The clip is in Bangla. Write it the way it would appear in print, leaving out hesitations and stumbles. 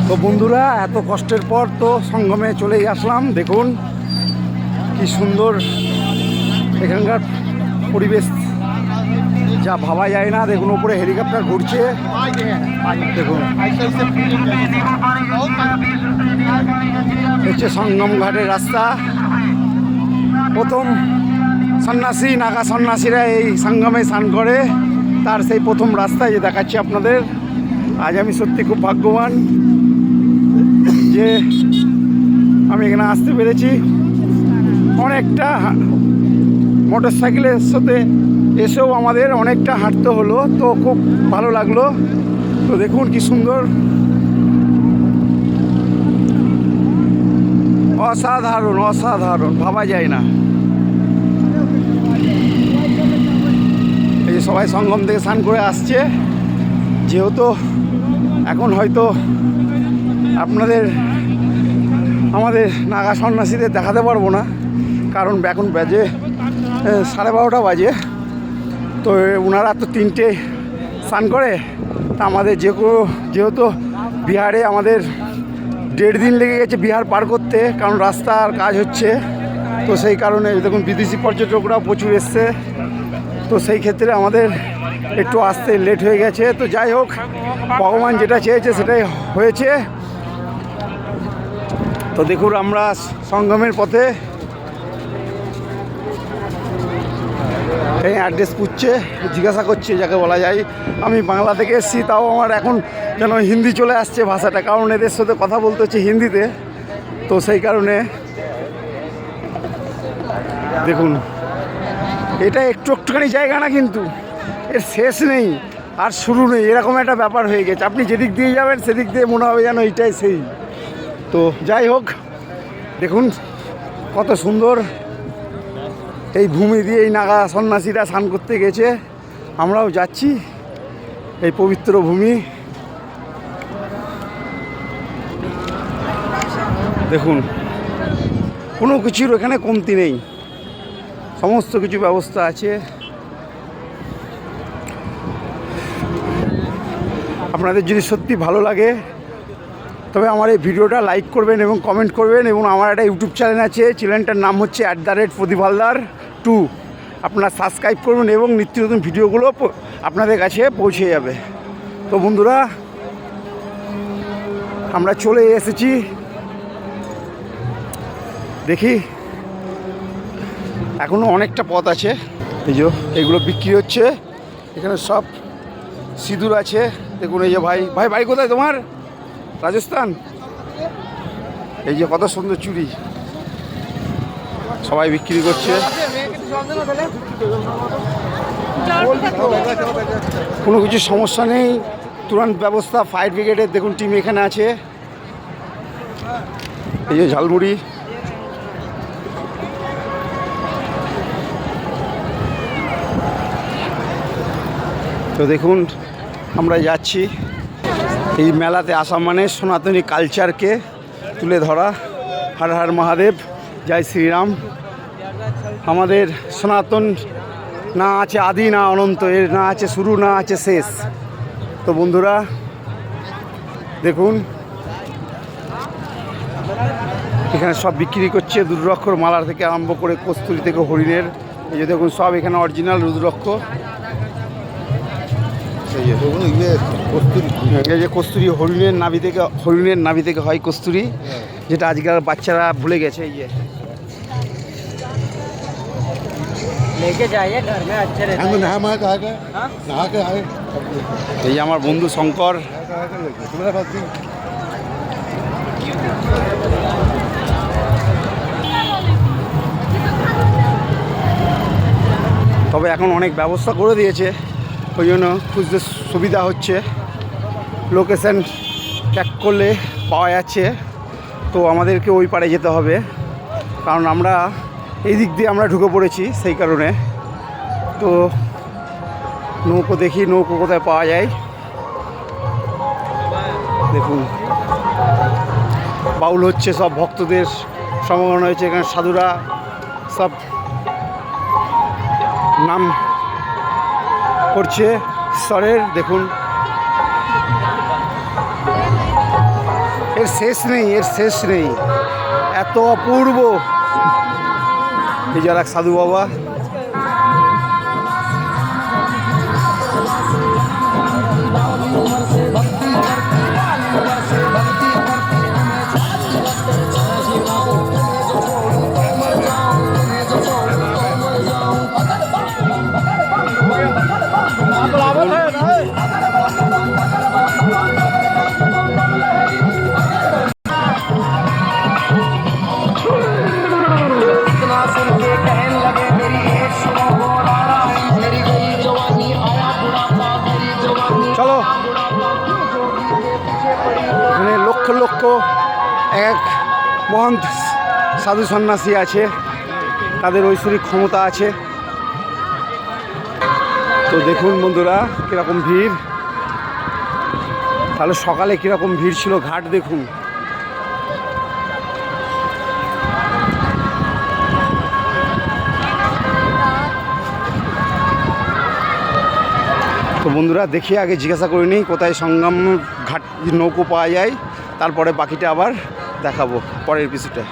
তো বন্ধুরা, এত কষ্টের পর তো সঙ্গমে চলেই আসলাম। দেখুন কি সুন্দর এখানকার পরিবেশ, যা ভাবা যায় না। দেখুন উপরে হেলিকপ্টার ঘুরছে, দেখুন হচ্ছে সঙ্গম ঘাটের রাস্তা। প্রথম সন্ন্যাসী, নাগা সন্ন্যাসীরা এই সঙ্গমে স্নান করে, তার সেই প্রথম রাস্তায় যে দেখাচ্ছি আপনাদের। আজ আমি সত্যি খুব ভাগ্যবান যে আমি এখানে আসতে পেরেছি। অনেকটা মোটর সাইকেলের সাথে এসেও আমাদের অনেকটা হাঁটতে হলো, তো খুব ভালো লাগলো। তো দেখুন কি সুন্দর, অসাধারণ অসাধারণ, ভাবা যায় না। এই যে সবাই সঙ্গম থেকে স্নান করে আসছে। যেহেতু এখন হয়তো আপনাদের আমাদের নাগা সন্ন্যাসীদের দেখাতে পারবো না, কারণ এখন বাজে 12:30 বাজে। তো ওনারা তো 3টে স্নান করে। তা আমাদের যেহেতু বিহারে আমাদের 1.5 দিন লেগে গেছে বিহার পার করতে, কারণ রাস্তার কাজ হচ্ছে। তো সেই কারণে দেখুন বিদেশি পর্যটকরাও প্রচুর এসছে। তো সেই ক্ষেত্রে আমাদের একটু আসতে লেট হয়ে গেছে। তো যাই হোক, ভগবান যেটা চেয়েছে সেটাই হয়েছে। তো দেখুন আমরা সঙ্গমের পথে, এই অ্যাড্রেস পুছছে, জিজ্ঞাসা করছে যাকে বলা যায়। আমি বাংলা থেকে এসেছি, তাও আমার এখন যেন হিন্দি চলে আসছে ভাষাটা, কারণ এদের সাথে কথা বলতে হচ্ছে হিন্দিতে। তো সেই কারণে দেখুন এটা একটুখানি জায়গা না, কিন্তু এর শেষ নেই আর শুরু নেই, এরকম একটা ব্যাপার হয়ে গেছে। আপনি যেদিক দিয়ে যাবেন সেদিক দিয়ে মনে হবে যেন এইটাই সেই। তো যাই হোক, দেখুন কত সুন্দর এই ভূমি দিয়ে এই নাগা সন্ন্যাসীরা স্নান করতে গেছে। আমরাও যাচ্ছি এই পবিত্র ভূমি। দেখুন কোনো কিছুর এখানে কমতি নেই, সমস্ত কিছু ব্যবস্থা আছে। আপনাদের যদি সত্যি ভালো লাগে তবে আমার এই ভিডিওটা লাইক করবেন এবং কমেন্ট করবেন। এবং আমার একটা ইউটিউব চ্যানেল আছে, চ্যানেলটার নাম হচ্ছে @প্রদীপ হালদার 2। আপনারা সাবস্ক্রাইব করবেন এবং নিত্য নতুন ভিডিওগুলো আপনাদের কাছে পৌঁছে যাবে। তো বন্ধুরা, আমরা চলে এসেছি। দেখি এখনও অনেকটা পথ আছে। এই যে এগুলো বিক্রি হচ্ছে এখানে, সব সিঁদুর আছে। দেখুন এই যে ভাই বাড়ি কোথায় তোমার? রাজস্থান। এই যে কত সুন্দর চুড়ি সবাই বিক্রি করছে। কোনো কিছু সমস্যা নেই, তুরন্ত ব্যবস্থা। ফায়ার ব্রিগেডের দেখুন টিম এখানে আছে। এই যে ঝালমুড়ি, তো দেখুন আমরা যাচ্ছি। এই মেলাতে আসা মানে সনাতনী কালচারকে তুলে ধরা। হর হর মহাদেব, জয় শ্রীরাম। আমাদের সনাতন না আছে আদি, না অনন্ত, এর না আছে শুরু, না আছে শেষ। তো বন্ধুরা দেখুন এখানে সব বিক্রি করছে, রুদ্রাক্ষর মালা থেকে আরম্ভ করে কস্তুরি থেকে হরিণের। এই যে দেখুন সব এখানে অরিজিনাল রুদ্রাক্ষ। এই যে কস্তুরি হরিণের নাভি থেকে হয় কস্তুরি, যেটা আজকাল বাচ্চারা ভুলে গেছে। এই যে এই যে আমার বন্ধু শঙ্কর। তবে এখন অনেক ব্যবস্থা করে দিয়েছে, ওই জন্য খুঁজতে সুবিধা হচ্ছে। লোকেশান ট্র্যাক করলে পাওয়া যাচ্ছে। তো আমাদেরকে ওই পারে যেতে হবে, কারণ আমরা এই দিক দিয়ে আমরা ঢুকে পড়েছি সেই কারণে। তো নৌকো দেখি, নৌকো কোথায় পাওয়া যায়। দেখুন বাউল হচ্ছে, সব ভক্তদের সমাগম হয়েছে এখানে। সাধুরা সব নাম করছে ঈশ্বরের। দেখুন এর শেষ নেই, এর শেষ নেই, এত অপূর্ব। এই যারা সাধু বাবা, চলো। এখানে লক্ষ লক্ষ এক মহান সাধু সন্ন্যাসী আছে, তাদের ঐশ্বরিক ক্ষমতা আছে। তো দেখুন বন্ধুরা কীরকম ভিড়, তাহলে সকালে কীরকম ভিড় ছিল ঘাট দেখুন। তো বন্ধুরা দেখি আগে জিজ্ঞাসা করে নিই কোথায় সঙ্গম ঘাট নৌকো পাওয়া যায়, তারপরে বাকিটা আবার দেখাবো পরের এপিসোডে।